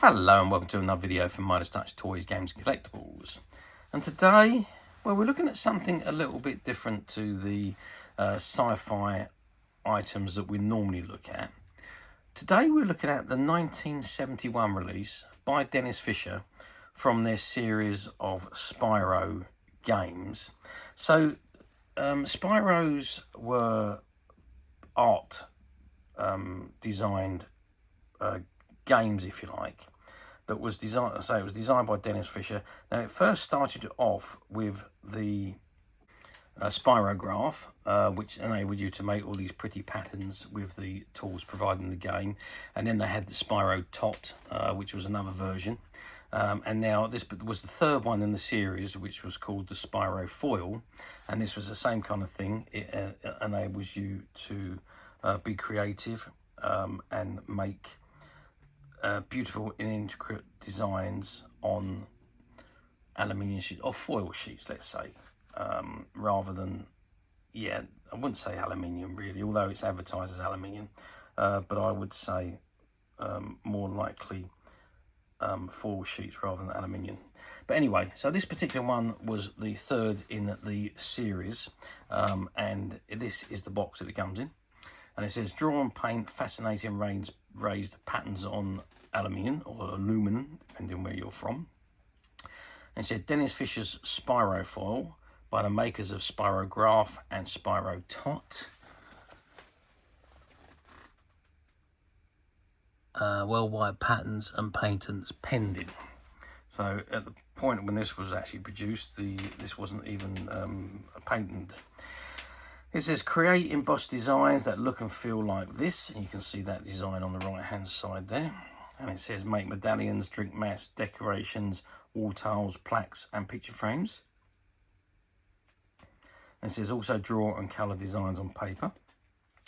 Hello and welcome to another video from Midas Touch Toys, Games and Collectibles. And today, well, we're looking at something a little bit different to the sci-fi items that we normally look at. Today we're looking at the 1971 release by Dennis Fisher from their series of Spiro games. So Spiros were art designed games, if you like, that was designed. So it was designed by Dennis Fisher. Now it first started off with the Spirograph, which enabled you to make all these pretty patterns with the tools provided in the game, and then they had the Spiro Tot, which was another version, and now this was the third one in the series, which was called the Spirofoil, and this was the same kind of thing. It enables you to be creative and make beautiful and intricate designs on aluminium sheets or foil sheets, let's say, rather than, I wouldn't say aluminium really, although it's advertised as aluminium, but I would say more likely foil sheets rather than aluminium. But anyway, so this particular one was the third in the series, and this is the box that it comes in. And it says, draw and paint fascinating raised patterns on aluminium or aluminum, depending where you're from. And it said, Dennis Fisher's Spirofoil by the makers of Spirograph and Spiro Tot. Worldwide patterns and patents pending. So at the point when this was actually produced, this wasn't even a patent. It says, create embossed designs that look and feel like this. And you can see that design on the right hand side there. And it says, make medallions, drink mats, decorations, wall tiles, plaques and picture frames. And it says, also draw and colour designs on paper.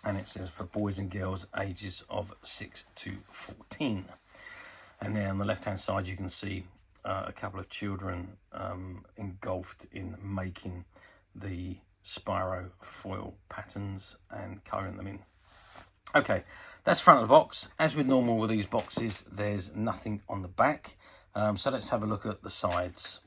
And it says, for boys and girls ages of 6 to 14. And then on the left hand side you can see a couple of children engulfed in making the Spiro foil patterns and colouring them in. Okay, that's front of the box. As with normal with these boxes, there's nothing on the back. So let's have a look at the sides.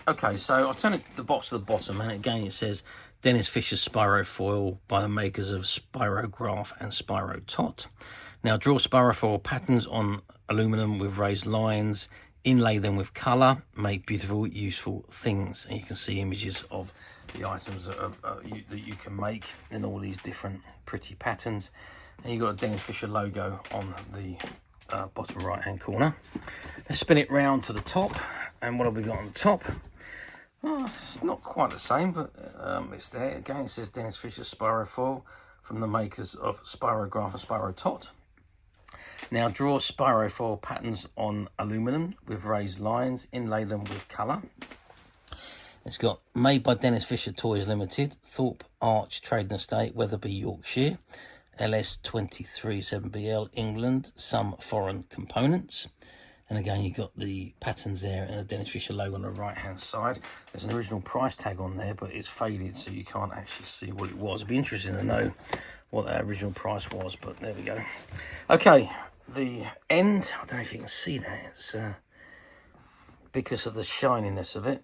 Okay, so I'll turn the box to the bottom, and again it says Dennis Fisher's Spirofoil by the makers of Spirograph and Spiro Tot. Now draw Spirofoil patterns on aluminum with raised lines, inlay them with colour, make beautiful, useful things. And you can see images of the items that you can make in all these different pretty patterns. And you've got a Dennis Fisher logo on the bottom right hand corner. Let's spin it round to the top, and what have we got on the top? Oh, it's not quite the same, but it's there. Again, it says Dennis Fisher Spirofoil from the makers of Spirograph and Spiro Tot. Now draw Spirofoil patterns on aluminum with raised lines, inlay them with colour. It's got made by Dennis Fisher Toys Limited, Thorpe Arch Trading Estate, Wetherby, Yorkshire, LS 237BL, England, some foreign components. And again, you've got the patterns there and the Dennis Fisher logo on the right hand side. There's an original price tag on there, but it's faded, so you can't actually see what it was. It'd be interesting to know what that original price was, but there we go. Okay, the end, I don't know if you can see that, it's because of the shininess of it.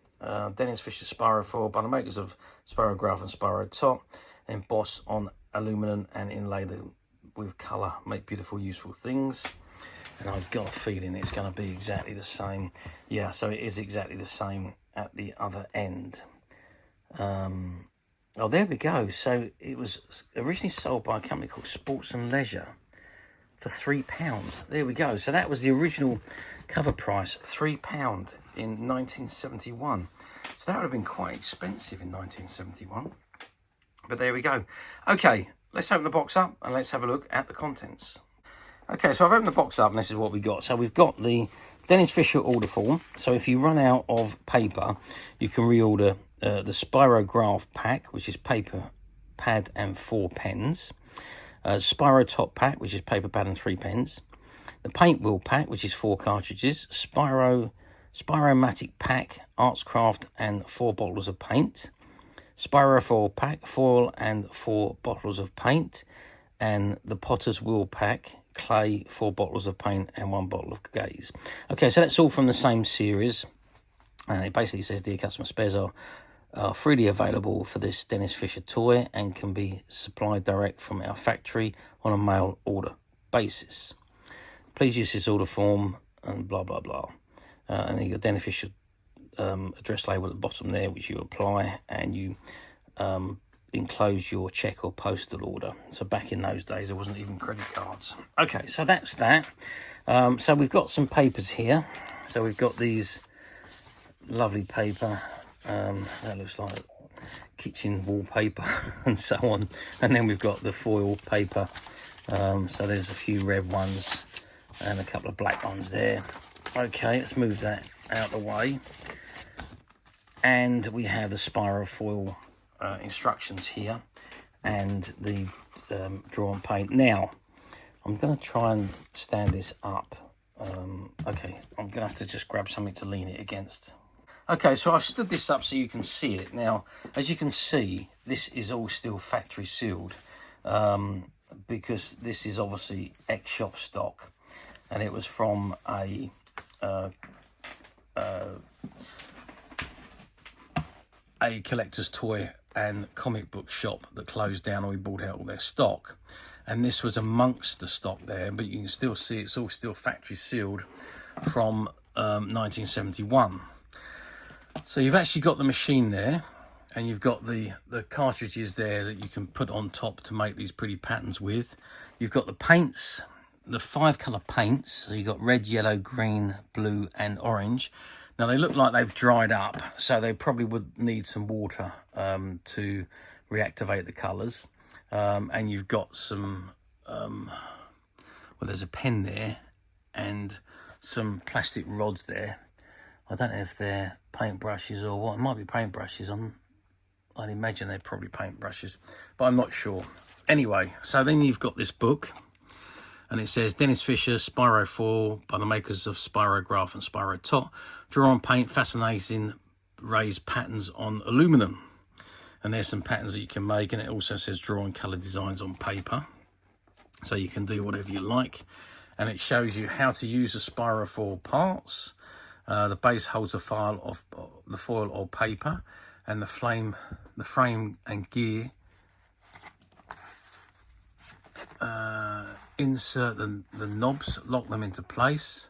Dennis Fisher Spirofoil by the makers of Spirograph and Spiro Tot, emboss on aluminum and inlay them with colour, make beautiful, useful things. And I've got a feeling it's going to be exactly the same. Yeah, so it is exactly the same at the other end. Oh, there we go. So it was originally sold by a company called Sports and Leisure for £3. There we go. So that was the original cover price, £3 in 1971. So that would have been quite expensive in 1971. But there we go. Okay, let's open the box up and let's have a look at the contents. Okay, so I've opened the box up and this is what we got. So we've got the Dennis Fisher order form. So if you run out of paper, you can reorder the Spirograph pack, which is paper, pad and 4 pens. Spiro Tot pack, which is paper, pad and 3 pens. The paint wheel pack, which is 4 cartridges. Spiromatic pack, Artscraft and 4 bottles of paint. Spirofoil pack, foil and 4 bottles of paint. And the Potter's Wheel pack, clay, 4 bottles of paint, and 1 bottle of glaze. Okay, so that's all from the same series. And it basically says, dear customer, spares are freely available for this Dennis Fisher toy and can be supplied direct from our factory on a mail order basis. Please use this order form and blah, blah, blah. And then you've got Dennis Fisher address label at the bottom there, which you apply, and you enclose your check or postal order. So back in those days, there wasn't even credit cards. Okay, so that's that. So we've got some papers here. So we've got these lovely paper. That looks like kitchen wallpaper and so on. And then we've got the foil paper. So there's a few red ones and a couple of black ones there. Okay, let's move that out of the way. And we have the Spirofoil instructions here and the draw and paint. Now, I'm going to try and stand this up. Okay, I'm going to have to just grab something to lean it against. Okay, so I've stood this up so you can see it. Now, as you can see, this is all still factory sealed because this is obviously ex-shop stock, and it was from a collector's toy and comic book shop that closed down, and we bought out all their stock. And this was amongst the stock there, but you can still see it's all still factory sealed from 1971. So you've actually got the machine there, and you've got the cartridges there that you can put on top to make these pretty patterns with. You've got the paints, the 5 colour paints. So you've got red, yellow, green, blue and orange. Now they look like they've dried up, so they probably would need some water to reactivate the colours. And you've got some, well, there's a pen there and some plastic rods there. I don't know if they're paintbrushes or what. It might be paintbrushes. I'd imagine they're probably paintbrushes, but I'm not sure. Anyway, so then you've got this book, and it says Dennis Fisher Spirofoil by the makers of Spirograph and Spiro Top. Draw and paint fascinating raised patterns on aluminum. And there's some patterns that you can make, and it also says draw and colour designs on paper. So you can do whatever you like. And it shows you how to use the Spirofoil parts. The base holds the file of the foil or paper, and the frame and gear. Insert the knobs, lock them into place,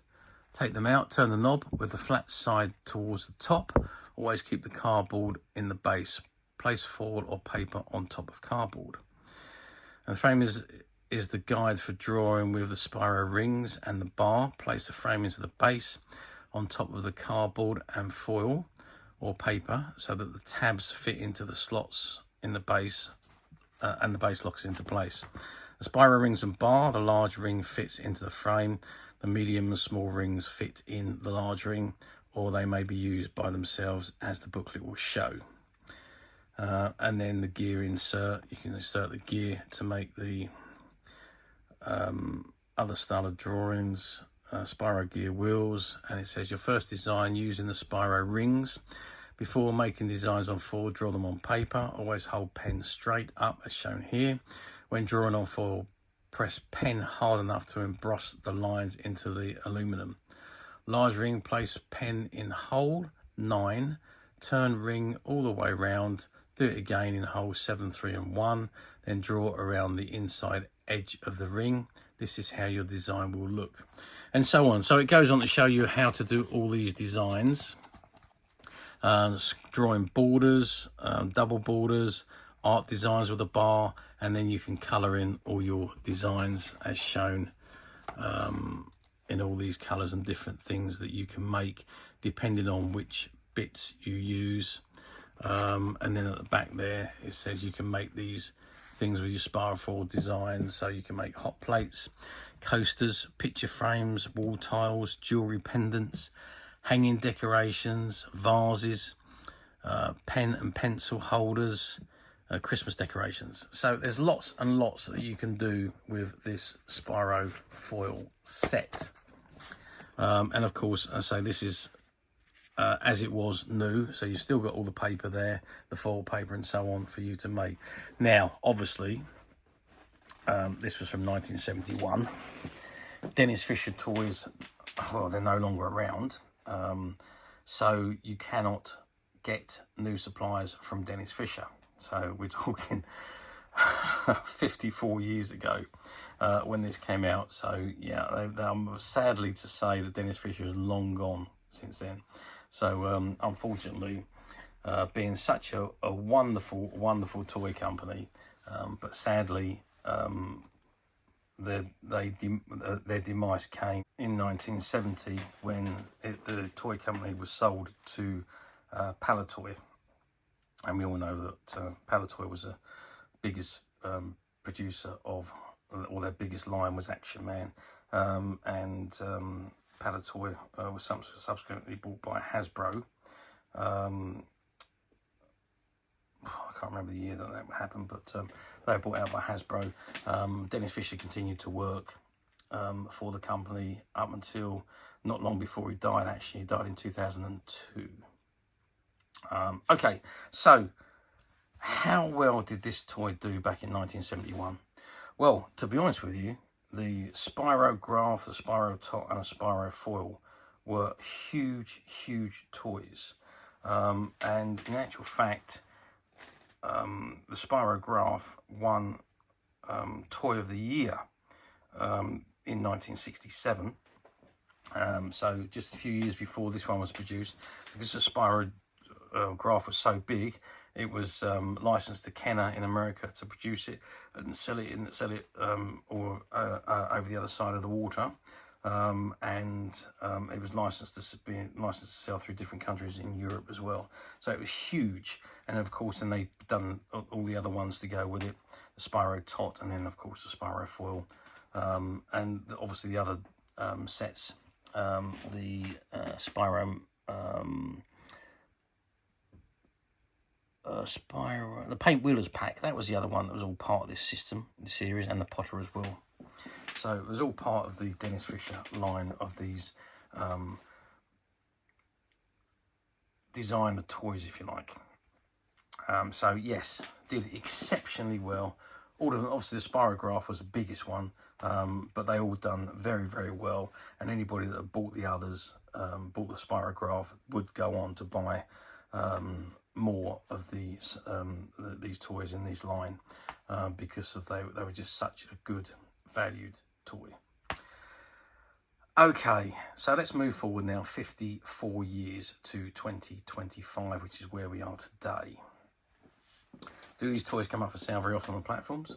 take them out, turn the knob with the flat side towards the top. Always keep the cardboard in the base. Place foil or paper on top of cardboard. And the frame is the guide for drawing with the Spiro rings and the bar. Place the frame into the base on top of the cardboard and foil or paper so that the tabs fit into the slots in the base and the base locks into place. The Spiro rings and bar, the large ring fits into the frame. The medium and small rings fit in the large ring, or they may be used by themselves as the booklet will show. And then the gear insert, you can insert the gear to make the other style of drawings. Spiro gear wheels, and it says your first design using the Spiro rings. Before making designs on foil, draw them on paper. Always hold pen straight up as shown here. When drawing on foil, press pen hard enough to emboss the lines into the aluminum. Large ring, place pen in hole 9, turn ring all the way round, do it again in hole 7, 3 and 1, then draw around the inside edge of the ring. This is how your design will look, and so on. So it goes on to show you how to do all these designs, drawing borders, double borders, art designs with a bar, and then you can colour in all your designs as shown in all these colours and different things that you can make depending on which bits you use. And then at the back there it says you can make these things with your Spirofoil designs. So you can make hot plates, coasters, picture frames, wall tiles, jewellery pendants, hanging decorations, vases, pen and pencil holders, Christmas decorations. So there's lots and lots that you can do with this Spirofoil set. And of course, I say this is as it was new, so you've still got all the paper there, the foil paper and so on for you to make. Now obviously this was from 1971, Dennis Fisher toys, well, they're no longer around, so you cannot get new supplies from Dennis Fisher. So we're talking 54 years ago when this came out. So yeah, sadly to say that Dennis Fisher is long gone since then. So unfortunately, being such a wonderful toy company, but sadly their demise came in 1970 when the toy company was sold to Palitoy, and we all know that Palitoy was the biggest producer of, or their biggest line was Action Man, and Palitoy was subsequently bought by Hasbro. I can't remember the year that happened, but they were bought out by Hasbro. Dennis Fisher continued to work for the company up until not long before he died. Actually, he died in 2002. Okay, so how well did this toy do back in 1971? Well, to be honest with you, the Spirograph, the Spiro Tot, and a Spirofoil were huge toys. And in actual fact, the Spirograph won Toy of the Year in 1967. So just a few years before this one was produced, because the Spirograph was so big, it was licensed to Kenner in America to produce it and sell it over the other side of the water. And it was licensed to sell through different countries in Europe as well. So it was huge. And of course, then they've done all the other ones to go with it, the Spiro Tot, and then of course the Spirofoil, and obviously the other sets, the Spiro, Spiro, the Paint Wheelers pack. That was the other one that was all part of this system, the series, and the Potter as well. So it was all part of the Dennis Fisher line of these designer toys, if you like. So yes, did exceptionally well. All of them, obviously the Spirograph was the biggest one, but they all done very well. And anybody that bought the others, bought the Spirograph, would go on to buy more of these toys in this line, because they were just such a good valued toy. Okay, so let's move forward now 54 years to 2025, which is where we are today. Do these toys come up for sale very often on platforms?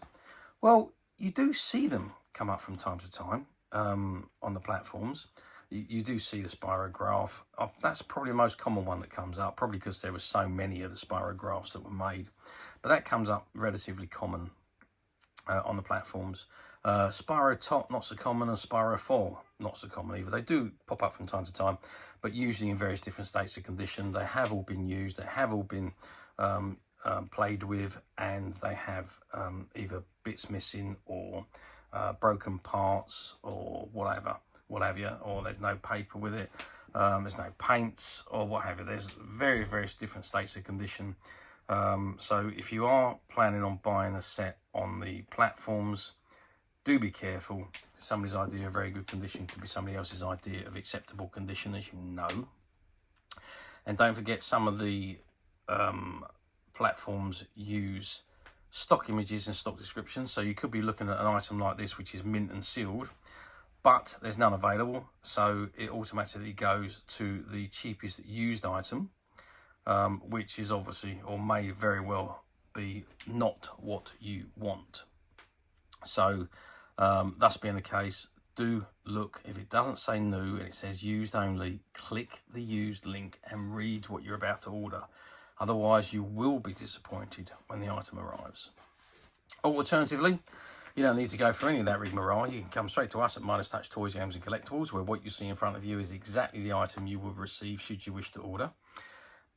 Well, you do see them come up from time to time on the platforms. You do see the Spirograph. That's probably the most common one that comes up, probably because there were so many of the Spirographs that were made. But that comes up relatively common on the platforms. Spiro Tot, not so common, and Spirofoil, not so common either. They do pop up from time to time, but usually in various different states of condition. They have all been used, they have all been played with, and they have either bits missing or broken parts or what have you, or there's no paper with it, there's no paints or what have you. There's various different states of condition. So if you are planning on buying a set on the platforms, do be careful. Somebody's idea of very good condition could be somebody else's idea of acceptable condition, as you know. And don't forget, some of the platforms use stock images and stock descriptions. So you could be looking at an item like this, which is mint and sealed, but there's none available. So it automatically goes to the cheapest used item, which is obviously, or may very well be, not what you want. So thus being the case, do look. If it doesn't say new and it says used only, click the used link and read what you're about to order. Otherwise, you will be disappointed when the item arrives. Alternatively, you don't need to go for any of that rigmarole. You can come straight to us at Midas Touch Toys, Games and Collectibles, where what you see in front of you is exactly the item you will receive should you wish to order.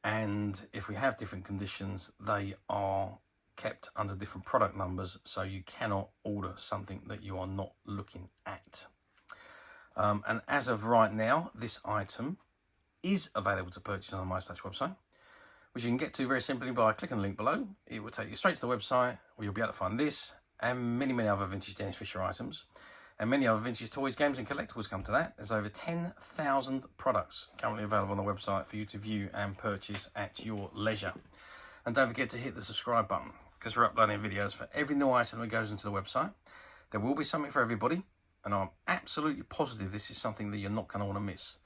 And if we have different conditions, they are kept under different product numbers, so you cannot order something that you are not looking at. And as of right now, this item is available to purchase on the Midas Touch website, which you can get to very simply by clicking the link below. It will take you straight to the website where you'll be able to find this and many other vintage Dennis Fisher items. and many other vintage toys, games and collectibles come to that. There's over 10,000 products currently available on the website for you to view and purchase at your leisure. And don't forget to hit the subscribe button, because we're uploading videos for every new item that goes into the website. There will be something for everybody, and I'm absolutely positive this is something that you're not going to want to miss,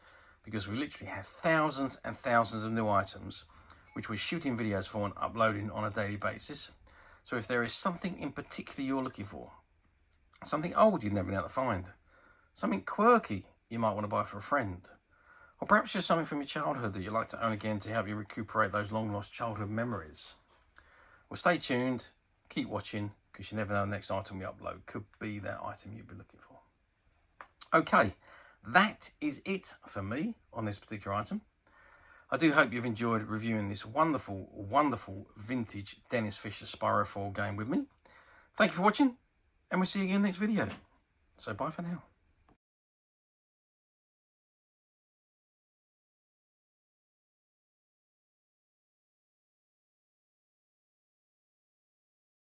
because we literally have thousands and thousands of new items which we're shooting videos for and uploading on a daily basis. So if there is something in particular you're looking for, something old you've never been able to find, something quirky you might want to buy for a friend, or perhaps just something from your childhood that you'd like to own again to help you recuperate those long lost childhood memories, well, stay tuned, keep watching, because you never know the next item we upload could be that item you've been looking for. Okay, that is it for me on this particular item. I do hope you've enjoyed reviewing this wonderful, wonderful vintage Dennis Fisher Spirofoil game with me. Thank you for watching, and we'll see you again next video. So bye for now.